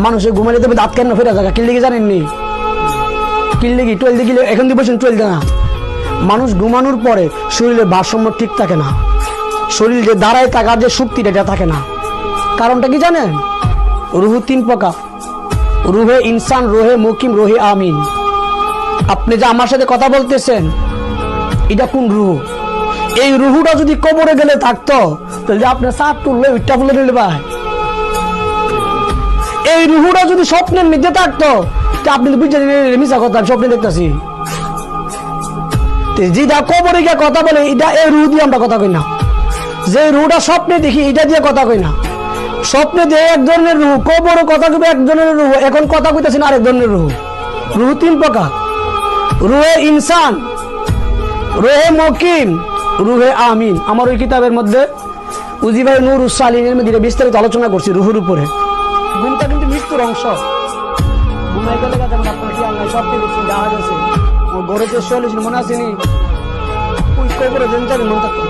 মানুষের ঘুমাইলে তুমি দাঁত কেন ফেরা জায়গা কিল দিকে জানেননি কিল দিকে 12 দিকে এখন দিয়ে বসেন 12 না মানুষ ঘুমানোর পরে শরীরের ভারসাম্য ঠিক থাকে না শরীর যে দাঁড়ায় থাকার যে শক্তিটা এটা থাকে না কারণটা কি জানেন রুহু 3 প্রকার রুহে ইনসান রুহে মুকিম রুহে আমিন আপনি যে আমার সাথে কথা বলতেছেন এটা কোন রুহু এই রুহুটা যদি কবরে গেলে থাকতো তাহলে আপনার সাপ তুললে উইটটা ফুলে নিলে ভাই এই রুহুটা যদি স্বপ্নের মধ্যে থাকতো আপনি তো বুঝতে মিশা কথা স্বপ্নে দেখতেছি যেটা কবরে গিয়ে কথা বলে এটা এই রুহু দিয়ে আমরা কথা কই না যে রুহুটা স্বপ্নে দেখি এটা দিয়ে কথা কই না স্বপ্নে যে এক ধরনের রুহু কবরে কথা কইবে এক ধরনের রুহু এখন কথা কইতেছি না আরেক ধরনের রুহু রুহু 3 প্রকার রুহে ইনসান রুহে মুকিম রুহে আমিন আমার ওই কিতাবের মধ্যে উজি ভাই নূরুস সালিনের মধ্যে বিস্তারিত আলোচনা করছি রুহুর উপরে ঘুমটা কিন্তু মৃত্যুর অংশ ঘুমাই গেলে আপনার কি আল্লাহ সব কিছু দেখা গেছে গড়ে যে চল্লিশ মনে আসেনি ওই কবরে দিন যাবে মন থাকতো